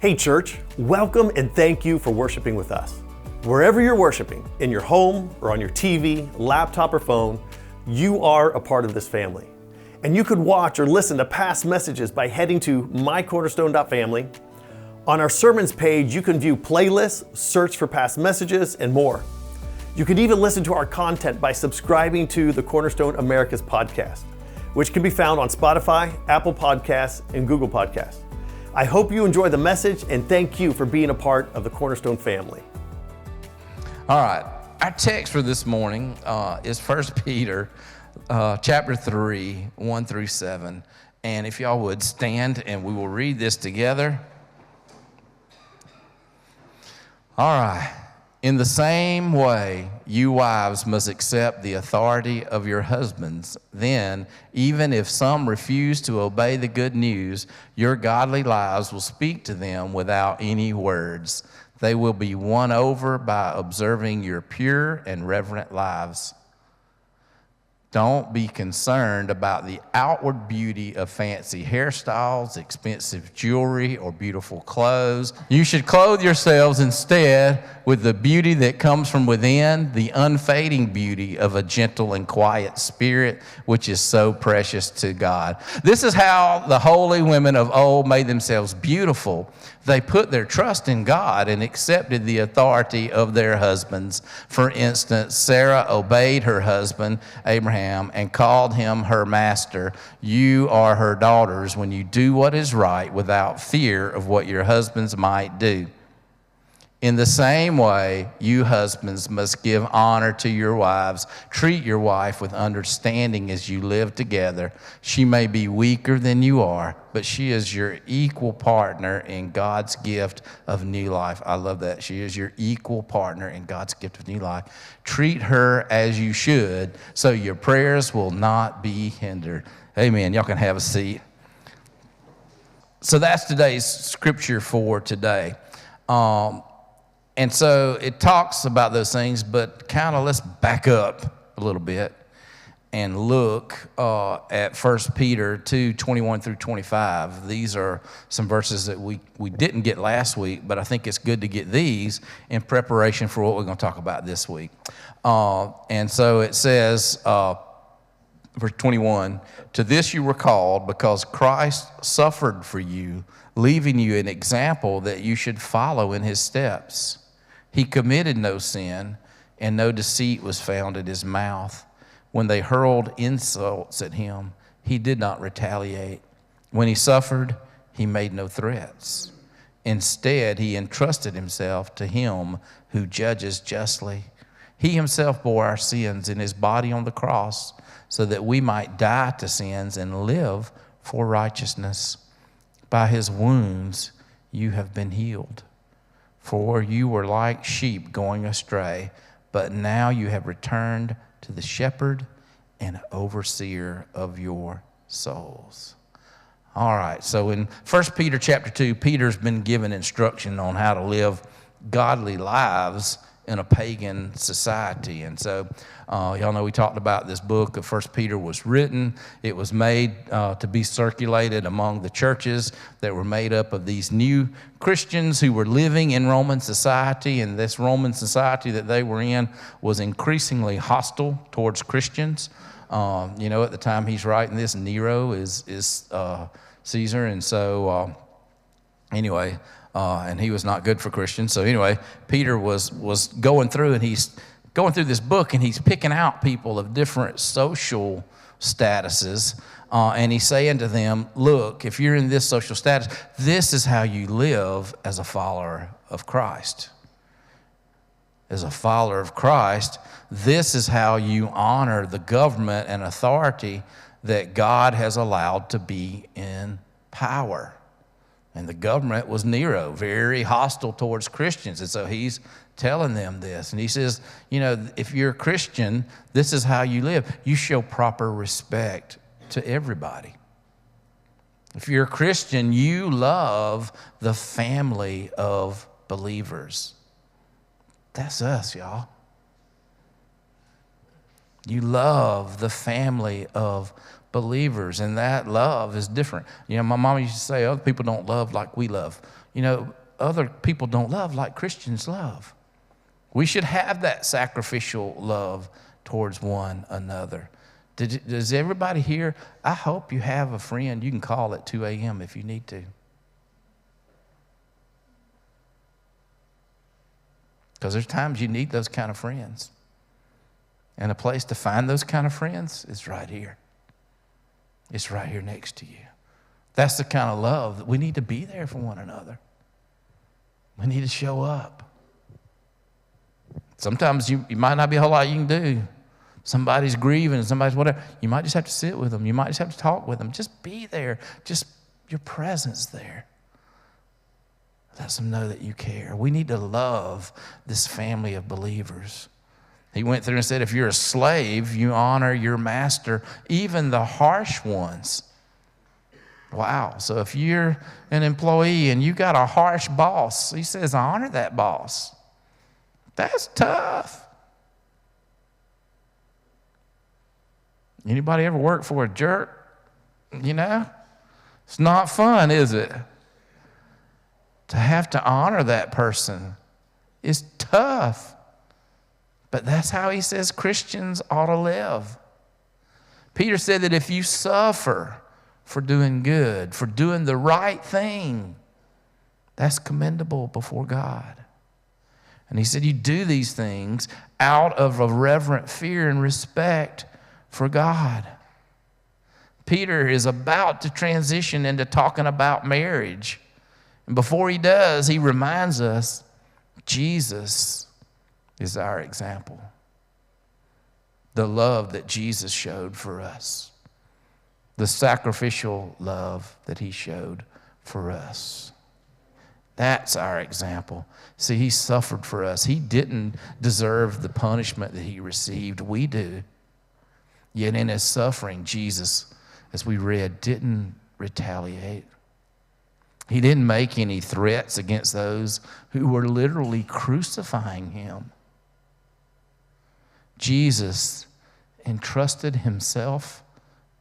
Hey church, welcome and thank you for worshiping with us. Wherever you're worshiping, in your home or on your TV, laptop or phone, you are a part of this family. And you could watch or listen to past messages by heading to mycornerstone.family. On our sermons page, you can view playlists, search for past messages, and more. You can even listen to our content by subscribing to the Cornerstone America's podcast, which can be found on Spotify, Apple Podcasts, and Google Podcasts. I hope you enjoy the message and thank you for being a part of the Cornerstone family. All right, our text for this morning is 1 Peter chapter 3, 1 through 7. And if y'all would stand and we will read this together. All right. In the same way, you wives must accept the authority of your husbands. Then, even if some refuse to obey the good news, your godly lives will speak to them without any words. They will be won over by observing your pure and reverent lives. Don't be concerned about the outward beauty of fancy hairstyles, expensive jewelry, or beautiful clothes. You should clothe yourselves instead with the beauty that comes from within, the unfading beauty of a gentle and quiet spirit, which is so precious to God. This is how the holy women of old made themselves beautiful. They put their trust in God and accepted the authority of their husbands. For instance, Sarah obeyed her husband, Abraham, and called him her master. You are her daughters when you do what is right without fear of what your husbands might do. In the same way, you husbands must give honor to your wives. Treat your wife with understanding as you live together. She may be weaker than you are, but she is your equal partner in God's gift of new life. I love that. She is your equal partner in God's gift of new life. Treat her as you should, so your prayers will not be hindered. Amen. Y'all can have a seat. So that's today's scripture for today. And so it talks about those things, but kind of let's back up a little bit and look at 1 Peter 2, 21 through 25. These are some verses that we didn't get last week, but I think it's good to get these in preparation for what we're going to talk about this week. And so it says, verse 21, to this you were called because Christ suffered for you, leaving you an example that you should follow in his steps. He committed no sin, and no deceit was found in his mouth. When they hurled insults at him, he did not retaliate. When he suffered, he made no threats. Instead, he entrusted himself to him who judges justly. He himself bore our sins in his body on the cross, so that we might die to sins and live for righteousness. By his wounds you have been healed. For you were like sheep going astray, but now you have returned to the shepherd and overseer of your souls. All right, so in 1 Peter chapter 2, Peter's been given instruction on how to live godly lives in a pagan society. And so y'all know we talked about this book of 1 Peter was written. It was made to be circulated among the churches that were made up of these new Christians who were living in Roman society, and this Roman society that they were in was increasingly hostile towards Christians. At the time he's writing this, Nero is Caesar, and so anyway, and he was not good for Christians. So anyway, Peter was going through, and he's going through this book, and he's picking out people of different social statuses, and he's saying to them, look, if you're in this social status, this is how you live as a follower of Christ. As a follower of Christ, this is how you honor the government and authority that God has allowed to be in power. And the government was Nero, very hostile towards Christians. And so he's telling them this. And he says, if you're a Christian, this is how you live. You show proper respect to everybody. If you're a Christian, you love the family of believers. That's us, y'all. You love the family of believers, and that love is different. My mama used to say, other people don't love like we love. other people don't love like Christians love. We should have that sacrificial love towards one another. Does everybody here, I hope you have a friend you can call at 2 a.m. if you need to. Because there's times you need those kind of friends. And a place to find those kind of friends is right here. It's right here next to you. That's the kind of love that we need to be there for one another. We need to show up. Sometimes you might not be a whole lot you can do. Somebody's grieving, somebody's whatever. You might just have to sit with them. You might just have to talk with them. Just be there. Just your presence there. Let them know that you care. We need to love this family of believers. He went through and said, if you're a slave, you honor your master, even the harsh ones. Wow. So if you're an employee and you got a harsh boss, he says, honor that boss. That's tough. Anybody ever work for a jerk? It's not fun, is it? To have to honor that person is tough. But that's how he says Christians ought to live. Peter said that if you suffer for doing good, for doing the right thing, that's commendable before God. And he said you do these things out of a reverent fear and respect for God. Peter is about to transition into talking about marriage. And before he does, he reminds us Jesus is our example. The love that Jesus showed for us. The sacrificial love that he showed for us. That's our example. See, he suffered for us. He didn't deserve the punishment that he received. We do. Yet in his suffering, Jesus, as we read, didn't retaliate. He didn't make any threats against those who were literally crucifying him. Jesus entrusted himself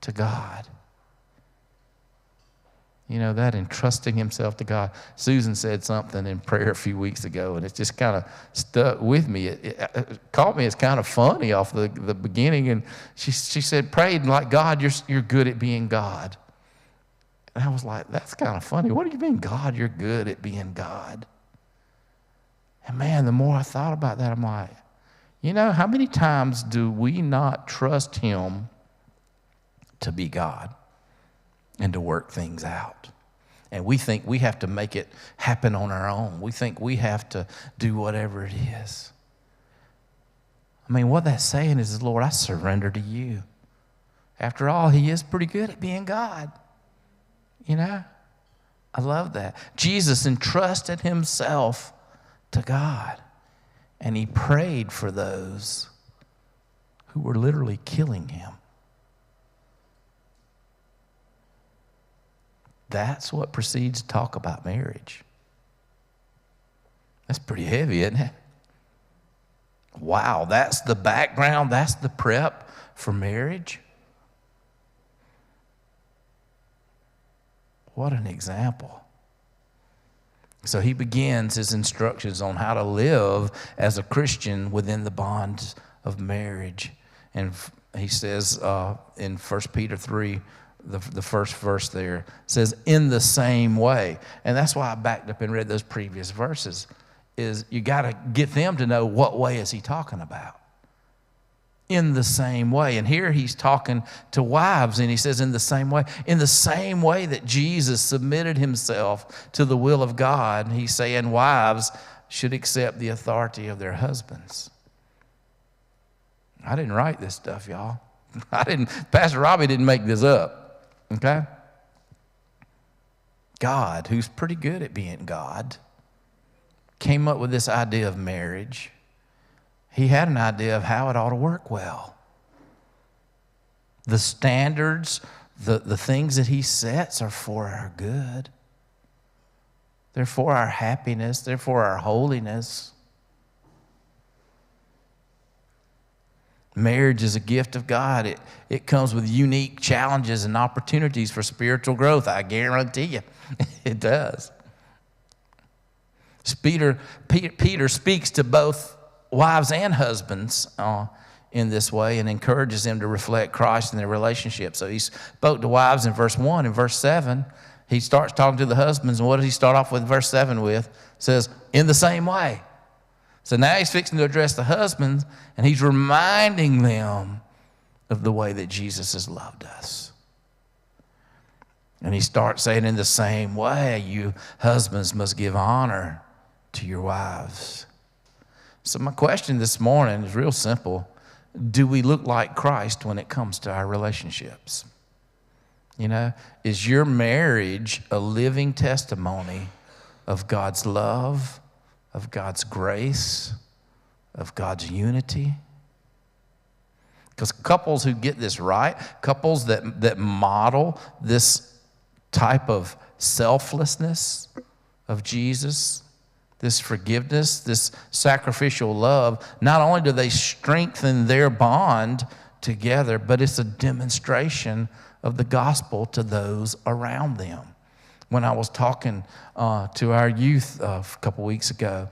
to God. That entrusting himself to God. Susan said something in prayer a few weeks ago, and it just kind of stuck with me. It caught me as kind of funny off the beginning, and she said, prayed like God, you're good at being God. And I was like, that's kind of funny. What do you mean, God, you're good at being God? And man, the more I thought about that, I'm like, how many times do we not trust him to be God and to work things out? And we think we have to make it happen on our own. We think we have to do whatever it is. I mean, what that's saying is, Lord, I surrender to you. After all, he is pretty good at being God. I love that. Jesus entrusted himself to God, and he prayed for those who were literally killing him. That's what precedes talk about marriage. That's pretty heavy, isn't it? Wow, that's the background, that's the prep for marriage. What an example. So he begins his instructions on how to live as a Christian within the bonds of marriage. And he says in 1 Peter 3, the first verse there, says, in the same way. And that's why I backed up and read those previous verses, is you got to get them to know what way is he talking about. In the same way. And here he's talking to wives, and he says in the same way that Jesus submitted himself to the will of God, he's saying wives should accept the authority of their husbands. I didn't write this stuff, y'all. Pastor Robbie didn't make this up. Okay? God, who's pretty good at being God, came up with this idea of marriage. He had an idea of how it ought to work well. The standards, the things that he sets are for our good. They're for our happiness. They're for our holiness. Marriage is a gift of God. It comes with unique challenges and opportunities for spiritual growth. I guarantee you, it does. Peter speaks to both wives and husbands in this way and encourages them to reflect Christ in their relationship. So he spoke to wives in verse 1. In verse 7, he starts talking to the husbands, and what does he start off with verse 7 with? It says, in the same way. So now he's fixing to address the husbands, and he's reminding them of the way that Jesus has loved us. And he starts saying, in the same way, you husbands must give honor to your wives. So my question this morning is real simple. Do we look like Christ when it comes to our relationships? You know, is your marriage a living testimony of God's love, of God's grace, of God's unity? Because couples who get this right, couples that model this type of selflessness of Jesus, this forgiveness, this sacrificial love, not only do they strengthen their bond together, but it's a demonstration of the gospel to those around them. When I was talking to our youth a couple weeks ago,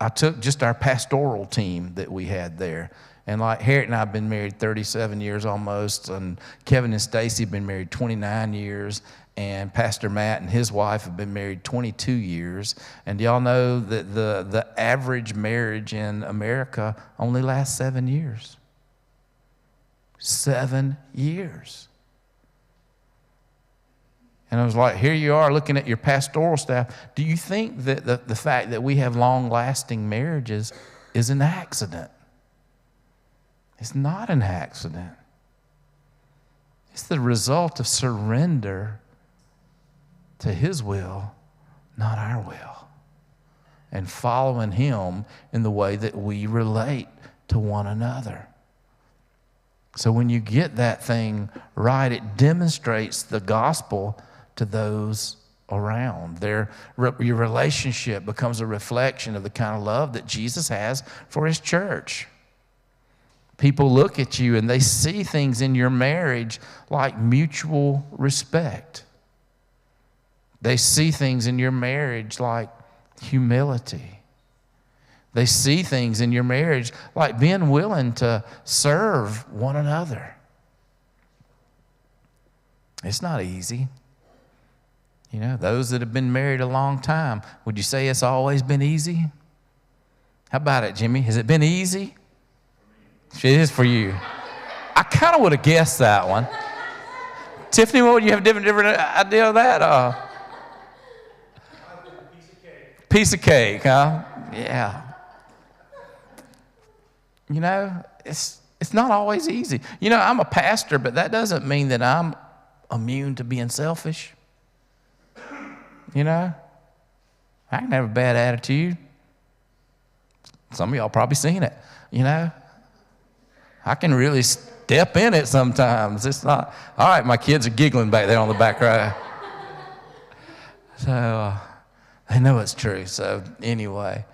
I took just our pastoral team that we had there. And like Harriet and I have been married 37 years almost, and Kevin and Stacy have been married 29 years, and Pastor Matt and his wife have been married 22 years. And do y'all know that the average marriage in America only lasts 7 years? 7 years. And I was like, here you are looking at your pastoral staff. Do you think that the fact that we have long-lasting marriages is an accident? It's not an accident. It's the result of surrender to His will, not our will, and following Him in the way that we relate to one another. So when you get that thing right, it demonstrates the gospel to those around. Your relationship becomes a reflection of the kind of love that Jesus has for His church. People look at you and they see things in your marriage like mutual respect. They see things in your marriage like humility. They see things in your marriage like being willing to serve one another. It's not easy. You know, those that have been married a long time, would you say it's always been easy? How about it, Jimmy? Has it been easy? It is for you. I kind of would have guessed that one. Tiffany, what would you have a different idea of that? Piece of cake, huh? Yeah. You know, it's not always easy. You know, I'm a pastor, but that doesn't mean that I'm immune to being selfish. You know, I can have a bad attitude. Some of y'all probably seen it, you know. I can really step in it sometimes. It's not, all right, my kids are giggling back there on the back row. So they know it's true. So anyway,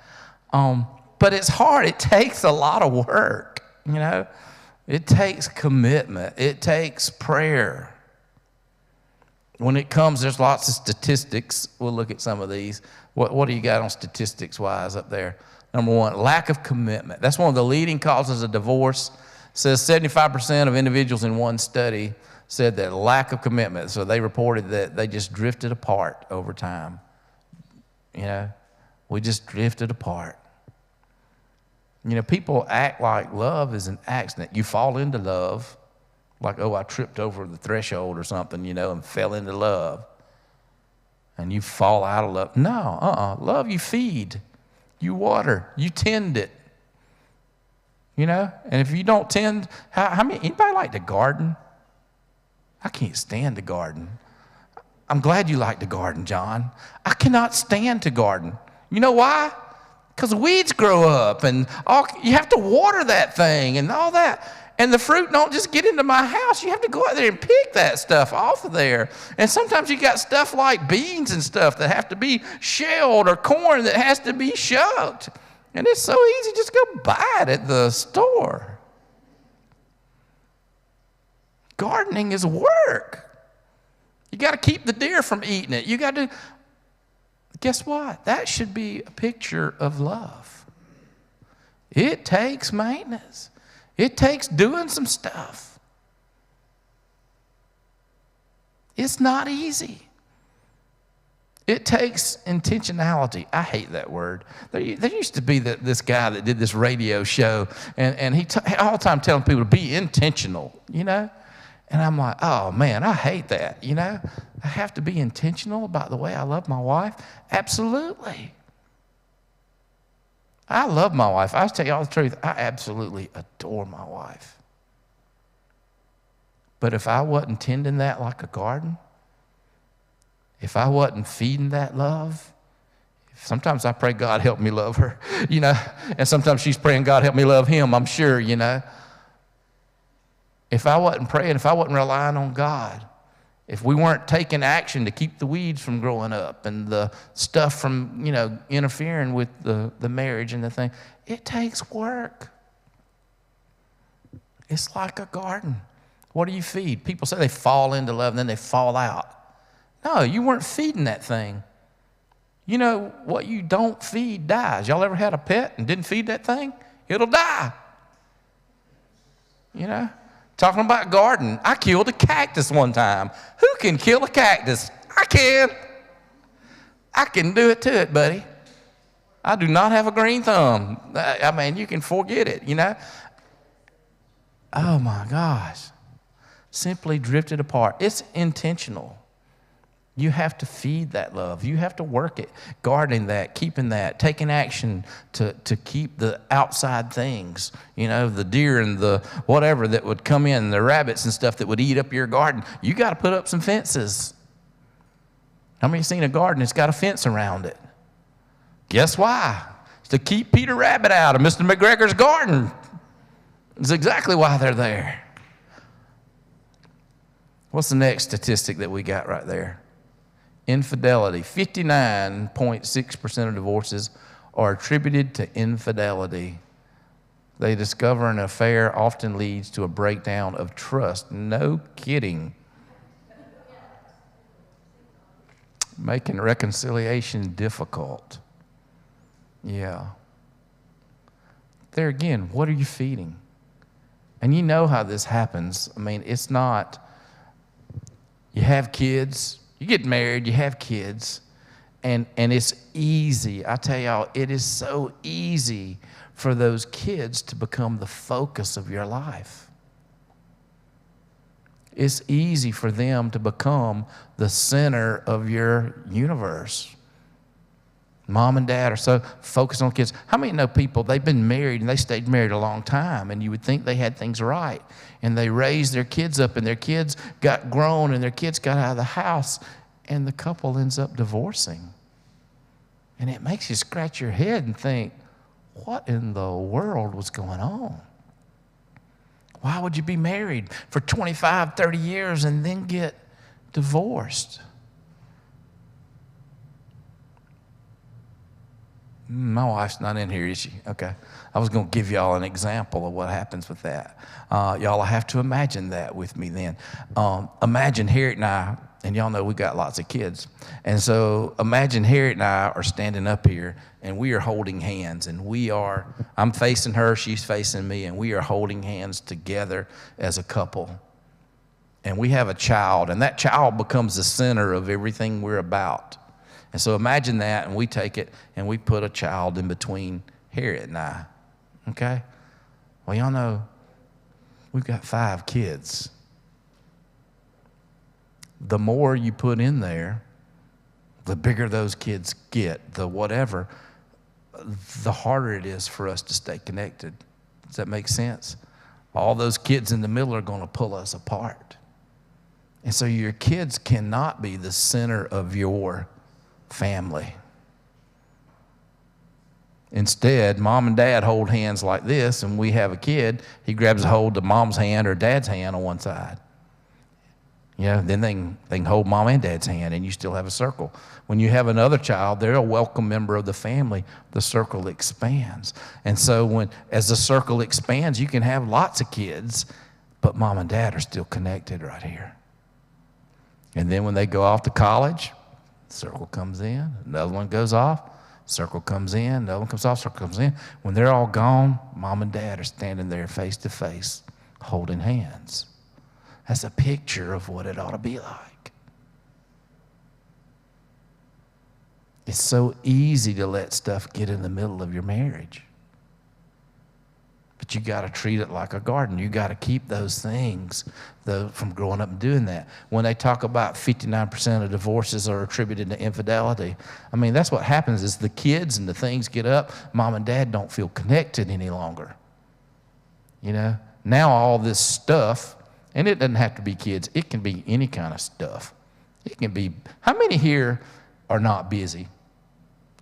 but it's hard. It takes a lot of work, you know. It takes commitment. It takes prayer. When it comes, there's lots of statistics. We'll look at some of these. What do you got on statistics-wise up there? Number one, lack of commitment. That's one of the leading causes of divorce. It says 75% of individuals in one study said that lack of commitment. So they reported that they just drifted apart over time. You know, we just drifted apart. You know, people act like love is an accident. You fall into love. Like, oh, I tripped over the threshold or something, you know, and fell into love. And you fall out of love. No, love you feed, you water, you tend it. You know, and if you don't tend, anybody like to garden? I can't stand to garden. I'm glad you like to garden, John. I cannot stand to garden. You know why? Because weeds grow up and you have to water that thing and all that. And the fruit don't just get into my house. You have to go out there and pick that stuff off of there. And sometimes you got stuff like beans and stuff that have to be shelled or corn that has to be shucked. And it's so easy, just go buy it at the store. Gardening is work. You got to keep the deer from eating it. You got to. Guess what? That should be a picture of love. It takes maintenance. It takes doing some stuff. It's not easy. It takes intentionality. I hate that word. There used to be this guy that did this radio show, and he all the time telling people to be intentional, you know? And I'm like, oh, man, I hate that, you know? I have to be intentional about the way I love my wife? Absolutely. I love my wife. I'll tell you all the truth. I absolutely adore my wife. But if I wasn't tending that like a garden, if I wasn't feeding that love, sometimes I pray, God, help me love her, you know, and sometimes she's praying, God, help me love him, I'm sure, you know. If I wasn't praying, if I wasn't relying on God, if we weren't taking action to keep the weeds from growing up and the stuff from, you know, interfering with the marriage and the thing, it takes work. It's like a garden. What do you feed? People say they fall into love and then they fall out. No, you weren't feeding that thing. You know, what you don't feed dies. Y'all ever had a pet and didn't feed that thing? It'll die. You know? Talking about garden, I killed a cactus one time. Who can kill a cactus? I can. I can do it to it, buddy. I do not have a green thumb. I mean, you can forget it, you know? Oh, my gosh. Simply drifted apart. It's intentional. You have to feed that love. You have to work it, guarding that, keeping that, taking action to keep the outside things, you know, the deer and the whatever that would come in, the rabbits and stuff that would eat up your garden. You got to put up some fences. How many have seen a garden that's got a fence around it? Guess why? It's to keep Peter Rabbit out of Mr. McGregor's garden. It's exactly why they're there. What's the next statistic that we got right there? Infidelity. 59.6% of divorces are attributed to infidelity. They discover an affair often leads to a breakdown of trust. No kidding. Making reconciliation difficult. Yeah. There again, what are you feeding? And you know how this happens. I mean, it's not, you have kids, you get married, you have kids, and it's easy. I tell y'all, it is so easy for those kids to become the focus of your life. It's easy for them to become the center of your universe. Mom and dad are so focused on kids. How many know people, they've been married and they stayed married a long time, and you would think they had things right, and they raised their kids up and their kids got grown and their kids got out of the house, and the couple ends up divorcing. And it makes you scratch your head and think, what in the world was going on? Why would you be married for 25, 30 years and then get divorced? My wife's not in here, is she? Okay. I was going to give y'all an example of what happens with that. Y'all have to imagine that with me then. Imagine Harriet and I, and y'all know we got lots of kids. And so imagine Harriet and I are standing up here, and we are holding hands. And I'm facing her, she's facing me, and we are holding hands together as a couple. And we have a child, and that child becomes the center of everything we're about. And so imagine that, and we take it, and we put a child in between Harriet and I, okay? Well, y'all know we've got 5 kids. The more you put in there, the bigger those kids get, the whatever, the harder it is for us to stay connected. Does that make sense? All those kids in the middle are going to pull us apart. And so your kids cannot be the center of your family. Instead, mom and dad hold hands like this, and we have a kid, he grabs a hold of mom's hand or dad's hand on one side. You know, then they can hold mom and dad's hand, and you still have a circle. When you have another child, they're a welcome member of the family. The circle expands. And so as the circle expands, you can have lots of kids, but mom and dad are still connected right here. And then when they go off to college, Circle comes in, another one goes off, circle comes in, another one comes off, circle comes in. When they're all gone, mom and dad are standing there face to face, holding hands. That's a picture of what it ought to be like. It's so easy to let stuff get in the middle of your marriage. But you got to treat it like a garden. You got to keep those things from growing up and doing that. When they talk about 59% of divorces are attributed to infidelity, I mean, that's what happens is the kids and the things get up. Mom and dad don't feel connected any longer. You know, now all this stuff, and it doesn't have to be kids. It can be any kind of stuff. It can be, how many here are not busy?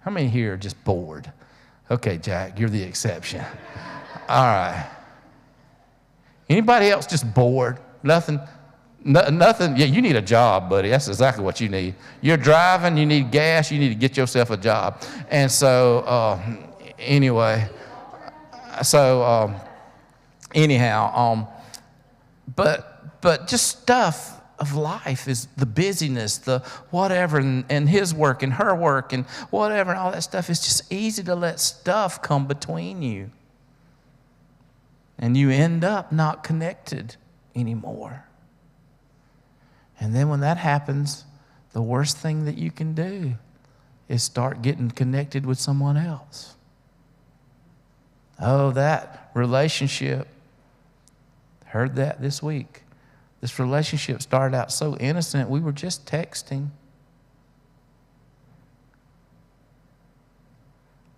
How many here are just bored? Okay, Jack, you're the exception. All right. Anybody else just bored? Nothing? Nothing? Yeah, you need a job, buddy. That's exactly what you need. You're driving, you need gas, you need to get yourself a job. And so, anyhow, but just stuff of life is the busyness, the whatever, and his work and her work and whatever, and all that stuff. It's just easy to let stuff come between you. And you end up not connected anymore. And then when that happens, the worst thing that you can do is start getting connected with someone else. Oh, that relationship. Heard that this week. This relationship started out so innocent, we were just texting.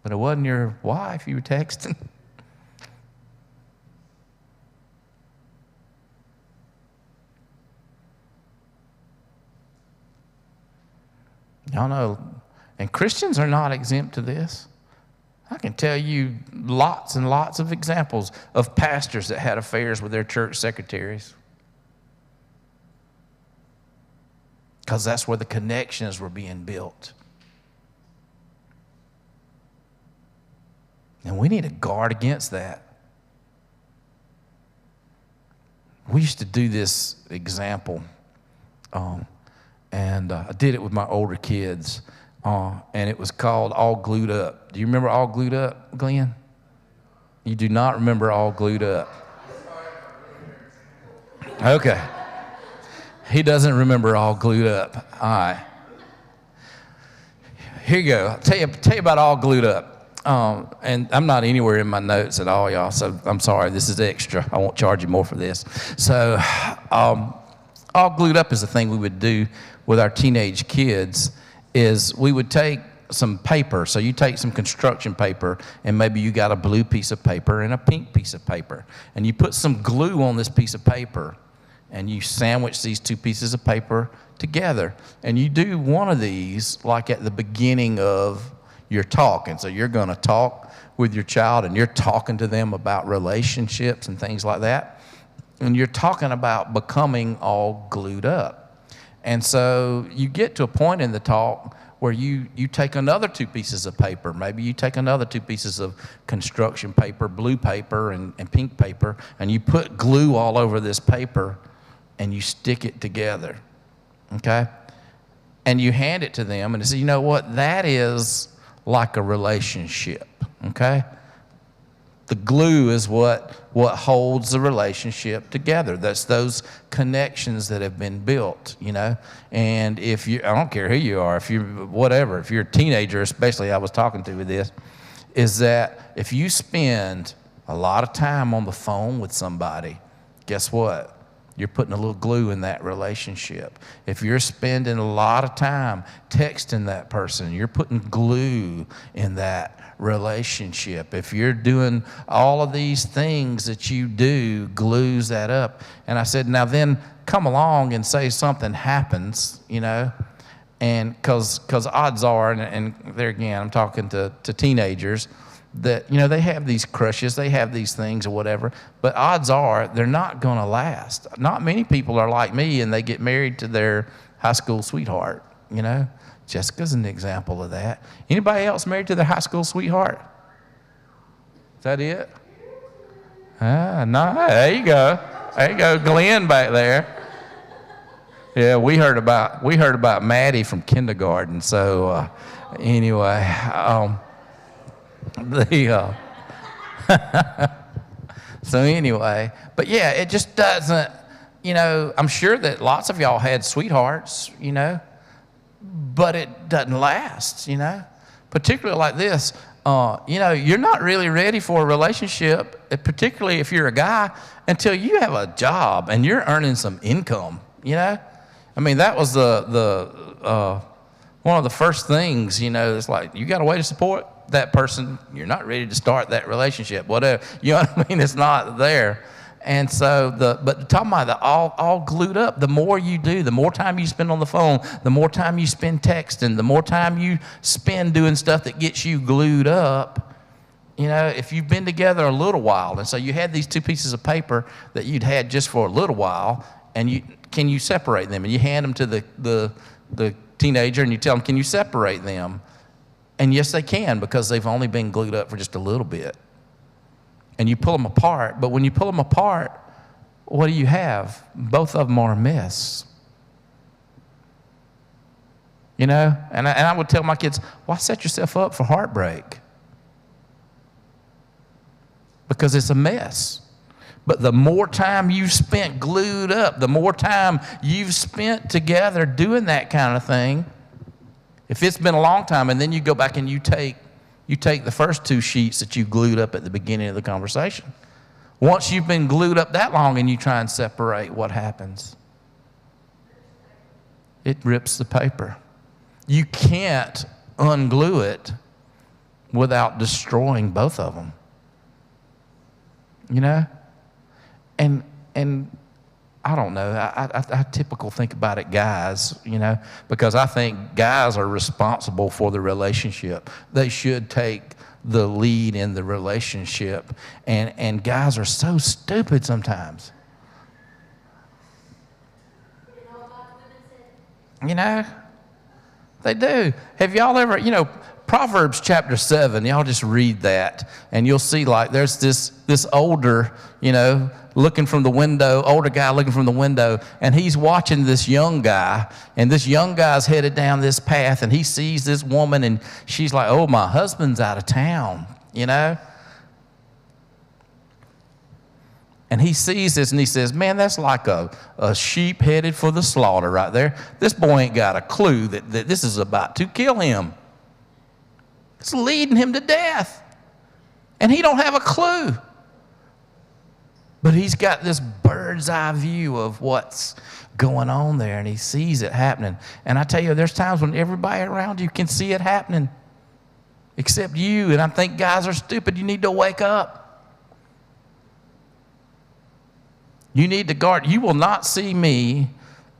But it wasn't your wife you were texting. Y'all know, and Christians are not exempt to this. I can tell you lots and lots of examples of pastors that had affairs with their church secretaries. Because that's where the connections were being built. And we need to guard against that. We used to do this example. And I did it with my older kids, and it was called All Glued Up. Do you remember All Glued Up, Glenn? You do not remember All Glued Up. Okay. He doesn't remember All Glued Up. All right. Here you go. I'll tell you about All Glued Up. And I'm not anywhere in my notes at all, y'all, so I'm sorry. This is extra. I won't charge you more for this. So All Glued Up is the thing we would do with our teenage kids is we would take some paper. So you take some construction paper, and maybe you got a blue piece of paper and a pink piece of paper. And you put some glue on this piece of paper, and you sandwich these two pieces of paper together. And you do one of these like at the beginning of your talk. And so you're going to talk with your child, and you're talking to them about relationships and things like that. And you're talking about becoming all glued up. And so you get to a point in the talk where you take another two pieces of paper. Maybe you take another two pieces of construction paper, blue paper and pink paper, and you put glue all over this paper and you stick it together, okay? And you hand it to them and they say, you know what, that is like a relationship, okay? The glue is what holds the relationship together. That's those connections that have been built, you know. And if you, I don't care who you are, if you're whatever, if you're a teenager, especially I was talking to with this, is that if you spend a lot of time on the phone with somebody, guess what? You're putting a little glue in that relationship. If you're spending a lot of time texting that person, you're putting glue in that relationship. If you're doing all of these things that you do, glues that up. And I said, now then come along and say something happens, you know, and because odds are, and there again, I'm talking to teenagers, that, you know, they have these crushes, they have these things or whatever, but odds are they're not going to last. Not many people are like me and they get married to their high school sweetheart, you know. Jessica's an example of that. Anybody else married to their high school sweetheart? Is that it? No, there you go. There you go, Glenn back there. Yeah, we heard about Maddie from kindergarten. So anyway, so anyway, but yeah, it just doesn't. I'm sure that lots of y'all had sweethearts, but it doesn't last. Particularly like this. You're not really ready for a relationship, particularly if you're a guy, until you have a job and you're earning some income. I mean, that was the one of the first things. It's like you got a way to support that person. You're not ready to start that relationship, whatever. You know what I mean? It's not there. And so but talking about the all glued up, the more you do, the more time you spend on the phone, the more time you spend texting, the more time you spend doing stuff that gets you glued up. If you've been together a little while, and so you had these two pieces of paper that you'd had just for a little while, and can you separate them? And you hand them to the teenager, and you tell them, can you separate them? And yes, they can, because they've only been glued up for just a little bit. And you pull them apart, but when you pull them apart, what do you have? Both of them are a mess. And I would tell my kids, why set yourself up for heartbreak? Because it's a mess. But the more time you've spent glued up, the more time you've spent together doing that kind of thing, if it's been a long time and then you go back and you take the first two sheets that you glued up at the beginning of the conversation. Once you've been glued up that long and you try and separate, what happens? It rips the paper. You can't unglue it without destroying both of them. And I don't know. I typically think about it, guys, because I think guys are responsible for the relationship. They should take the lead in the relationship. And guys are so stupid sometimes. They do. Have y'all ever, Proverbs chapter 7, y'all just read that, and you'll see like there's this older, looking from the window, older guy looking from the window, and he's watching this young guy, and this young guy's headed down this path, and he sees this woman, and she's like, oh, my husband's out of town, And he sees this, and he says, man, that's like a sheep headed for the slaughter right there. This boy ain't got a clue that this is about to kill him. It's leading him to death. And he don't have a clue. But he's got this bird's eye view of what's going on there, and he sees it happening. And I tell you, there's times when everybody around you can see it happening, except you. And I think guys are stupid. You need to wake up. You need to guard. You will not see me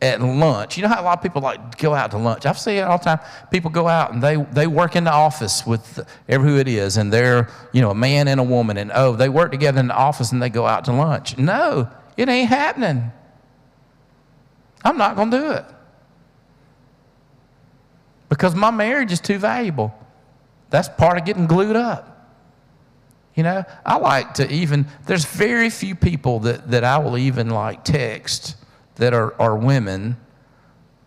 at lunch. You know how a lot of people like go out to lunch? I've seen it all the time. People go out and they work in the office with who it is, and they're, a man and a woman, and they work together in the office and they go out to lunch. No, it ain't happening. I'm not going to do it. Because my marriage is too valuable. That's part of getting glued up. I like to there's very few people that I will even like text that are women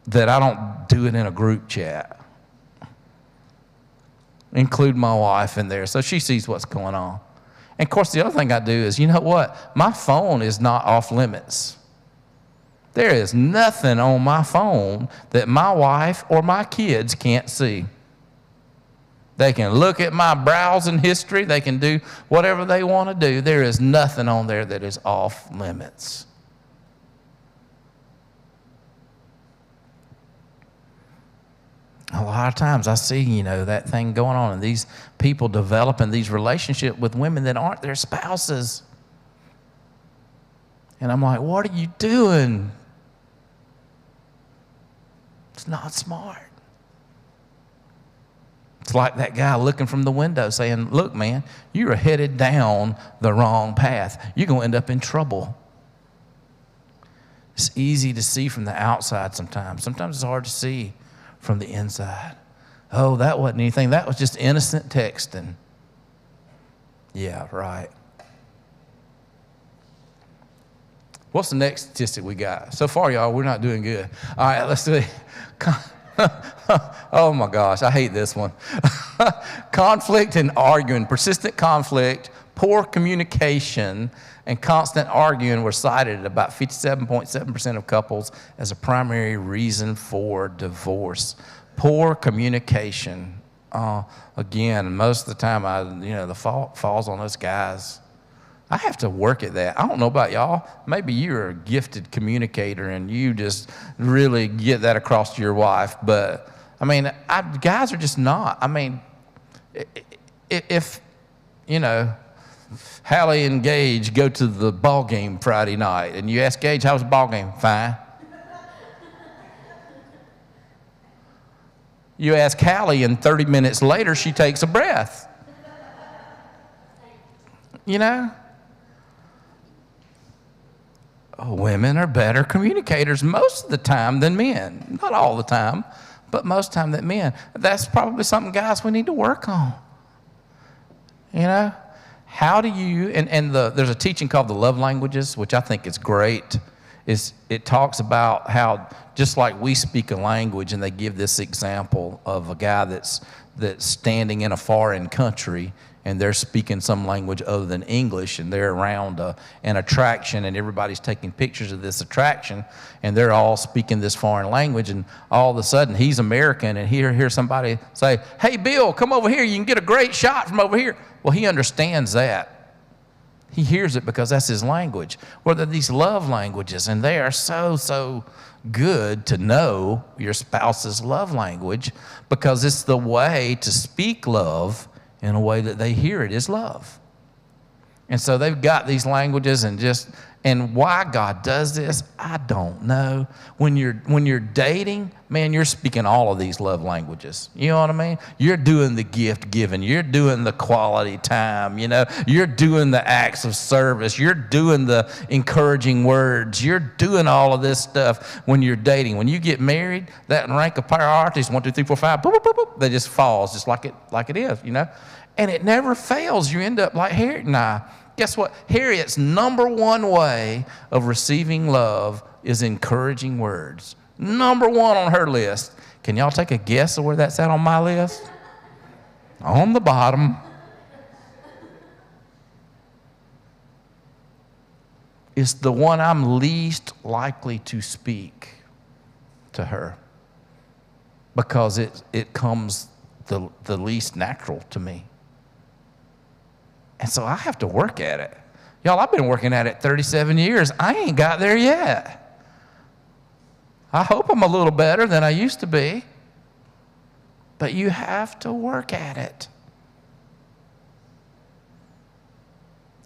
that I don't do it in a group chat. Include my wife in there so she sees what's going on. And of course, the other thing I do is, my phone is not off limits. There is nothing on my phone that my wife or my kids can't see. They can look at my browsing history. They can do whatever they want to do. There is nothing on there that is off limits. A lot of times I see, that thing going on, and these people developing these relationships with women that aren't their spouses. And I'm like, what are you doing? It's not smart. It's like that guy looking from the window saying, look, man, you are headed down the wrong path. You're going to end up in trouble. It's easy to see from the outside sometimes. Sometimes it's hard to see from the inside. Oh, that wasn't anything. That was just innocent texting. Yeah, right. What's the next statistic we got? So far, y'all, we're not doing good. All right, let's do it. Oh my gosh, I hate this one. Conflict and arguing, persistent conflict, poor communication, and constant arguing were cited at about 57.7% of couples as a primary reason for divorce. Poor communication. Again, most of the time, the fault falls on us guys. I have to work at that. I don't know about y'all. Maybe you're a gifted communicator and you just really get that across to your wife. But, guys are just not. If Hallie and Gage go to the ball game Friday night and you ask Gage, how was the ball game? Fine. You ask Hallie and 30 minutes later she takes a breath. Women are better communicators most of the time than men. Not all the time, but most of the time than men. That's probably something, guys, we need to work on. How do you, there's a teaching called the love languages, which I think is great. It talks about how, just like we speak a language, and they give this example of a guy that's standing in a foreign country, and they're speaking some language other than English, and they're around an attraction, and everybody's taking pictures of this attraction, and they're all speaking this foreign language, and all of a sudden he's American, and hear somebody say, "Hey, Bill, come over here. You can get a great shot from over here." Well, he understands that. He hears it because that's his language. Well, they're these love languages, and they are so good to know your spouse's love language because it's the way to speak love in a way that they hear it is love. And so they've got these languages, and why God does this, I don't know. When you're dating, man, you're speaking all of these love languages. You know what I mean? You're doing the gift giving. You're doing the quality time. You're doing the acts of service. You're doing the encouraging words. You're doing all of this stuff when you're dating. When you get married, that rank of priorities, 1, 2, 3, 4, 5, boop, boop, boop, boop, they just falls just like it is, And it never fails. You end up like Harriet and I. Guess what? Harriet's number one way of receiving love is encouraging words. Number one on her list. Can y'all take a guess of where that's at on my list? On the bottom. It's the one I'm least likely to speak to her because it comes the least natural to me. And so I have to work at it. Y'all, I've been working at it 37 years. I ain't got there yet. I hope I'm a little better than I used to be. But you have to work at it.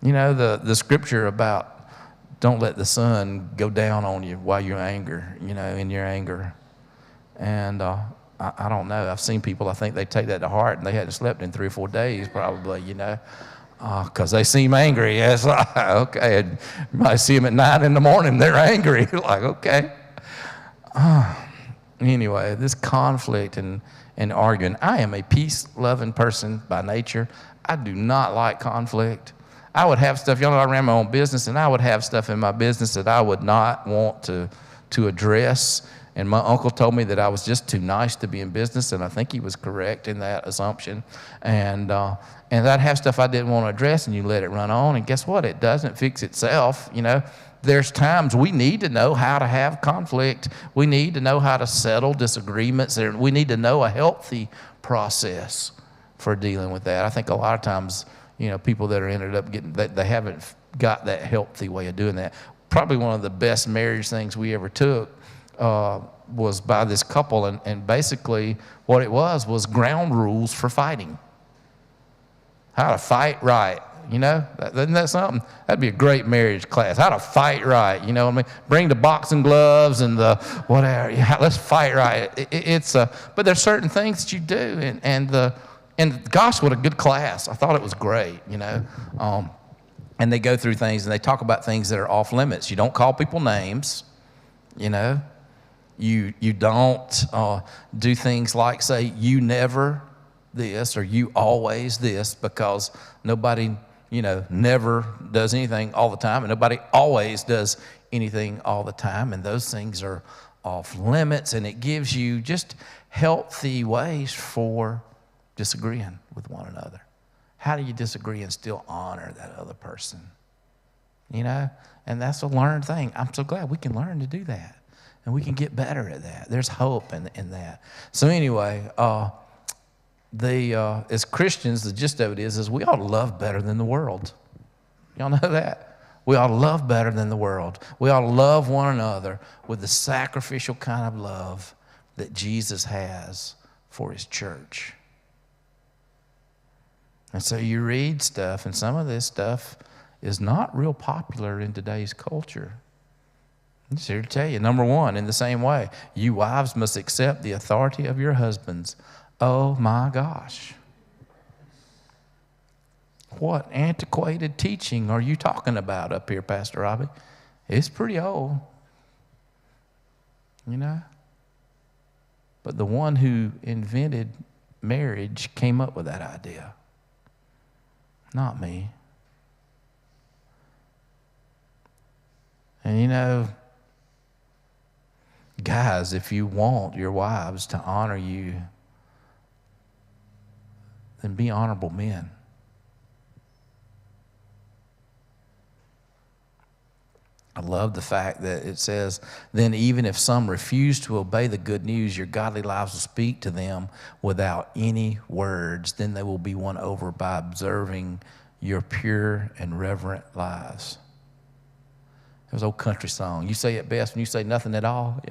The scripture about don't let the sun go down on you while you're in your anger. And I don't know. I've seen people, I think they take that to heart, and they hadn't slept in 3 or 4 days probably, because they seem angry. It's like, okay, you might see them at 9 in the morning, they're angry. Like, okay. Anyway, this conflict and arguing. I am a peace-loving person by nature. I do not like conflict. I would have stuff, I ran my own business, and I would have stuff in my business that I would not want to address. And my uncle told me that I was just too nice to be in business, and I think he was correct in that assumption. And I'd have stuff I didn't want to address, and you let it run on, and guess what? It doesn't fix itself, There's times we need to know how to have conflict. We need to know how to settle disagreements. We need to know a healthy process for dealing with that. I think a lot of times, people that are ended up getting, they haven't got that healthy way of doing that. Probably one of the best marriage things we ever took was by this couple, and basically what it was ground rules for fighting. How to fight right, isn't that something? That'd be a great marriage class. How to fight right, you know what I mean? Bring the boxing gloves and the whatever. Yeah, let's fight right. But there's certain things that you do, and gosh, what a good class. I thought it was great, And they go through things, and they talk about things that are off limits. You don't call people names, You don't do things like say, you never this or you always this, because nobody, never does anything all the time, and nobody always does anything all the time, and those things are off limits, and it gives you just healthy ways for disagreeing with one another. How do you disagree and still honor that other person? You know, and that's a learned thing. I'm so glad we can learn to do that, and we can get better at that. There's hope in that. So anyway, as Christians, the gist of it is we ought to love better than the world. Y'all know that? We ought to love better than the world. We ought to love one another with the sacrificial kind of love that Jesus has for his church. And so you read stuff, and some of this stuff is not real popular in today's culture. I'm just here to tell you, number one, in the same way, you wives must accept the authority of your husbands. Oh my gosh. What antiquated teaching are you talking about up here, Pastor Robbie? It's pretty old, you know. But the one who invented marriage came up with that idea, not me. And you know, guys, if you want your wives to honor you, then be honorable men. I love the fact that it says, then even if some refuse to obey the good news, your godly lives will speak to them without any words. Then they will be won over by observing your pure and reverent lives. It was an old country song. You say it best when you say nothing at all.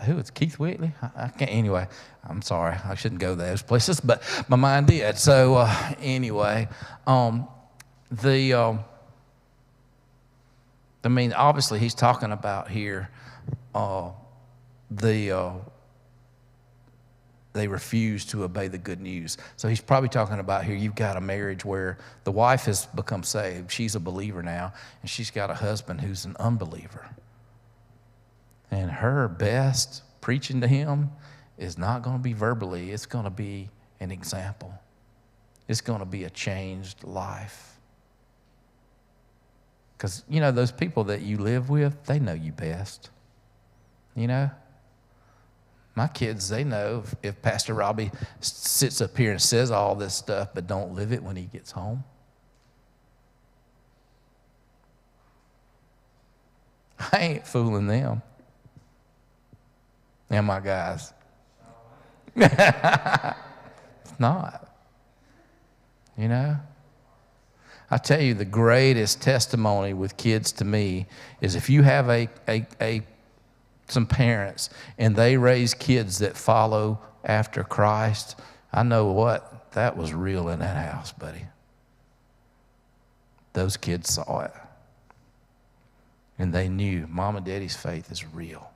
Who is Keith Whitley? I can't. Anyway, I'm sorry. I shouldn't go those places, but my mind did. So anyway, I mean, obviously, he's talking about here they refuse to obey the good news. So he's probably talking about here, you've got a marriage where the wife has become saved. She's a believer now, and she's got a husband who's an unbeliever. And her best preaching to him is not going to be verbally. It's going to be an example. It's going to be a changed life. Because, you know, those people that you live with, they know you best. You know? My kids, they know if Pastor Robbie sits up here and says all this stuff but don't live it when he gets home. I ain't fooling them. Am I, guys? It's not. You know? I tell you, the greatest testimony with kids to me is if you have some parents and they raise kids that follow after Christ, I know what, that was real in that house, buddy. Those kids saw it. And they knew Mom and Daddy's faith is real.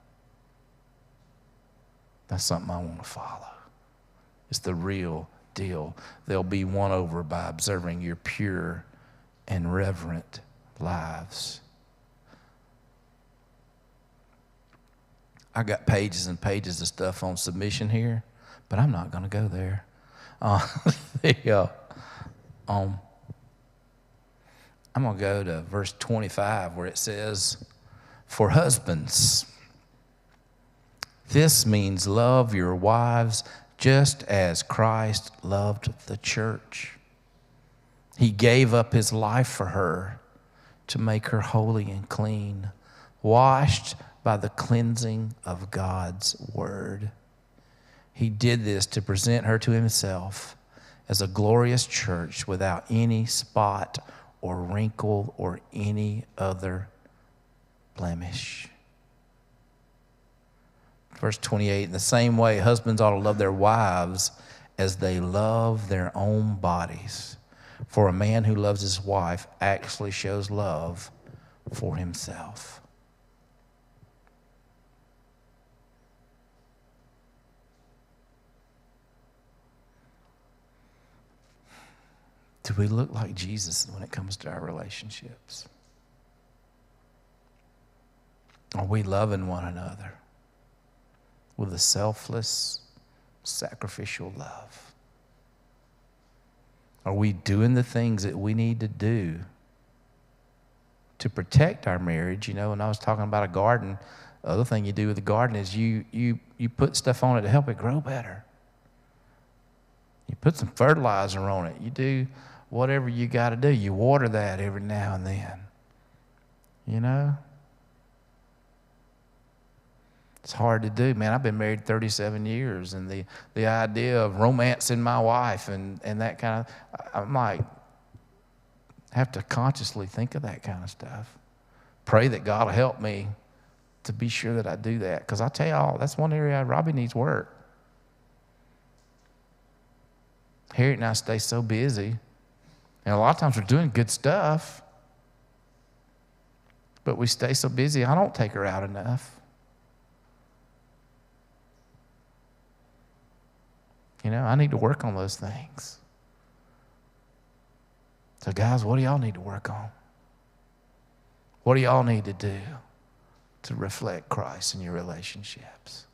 That's something I want to follow. It's the real deal. They'll be won over by observing your pure and reverent lives. I got pages and pages of stuff on submission here, but I'm not going to go there. I'm going to go to verse 25 where it says, for husbands, this means love your wives just as Christ loved the church. He gave up his life for her to make her holy and clean, washed by the cleansing of God's word. He did this to present her to himself as a glorious church without any spot or wrinkle or any other blemish. Verse 28, in the same way, husbands ought to love their wives as they love their own bodies. For a man who loves his wife actually shows love for himself. Do we look like Jesus when it comes to our relationships? Are we loving one another with a selfless, sacrificial love? Are we doing the things that we need to do to protect our marriage. You know, when I was talking about a garden, the other thing you do with the garden is you put stuff on it to help it grow better. You put some fertilizer on it. You do whatever you got to do. You water that every now and then. You know? It's hard to do, man. I've been married 37 years, and the idea of romancing my wife and that kind of, I'm like, have to consciously think of that kind of stuff. Pray that God will help me to be sure that I do that. Because I tell y'all, that's one area Robbie needs work. Harriet and I stay so busy. And a lot of times we're doing good stuff, but we stay so busy, I don't take her out enough. You know, I need to work on those things. So guys, what do y'all need to work on? What do y'all need to do to reflect Christ in your relationships?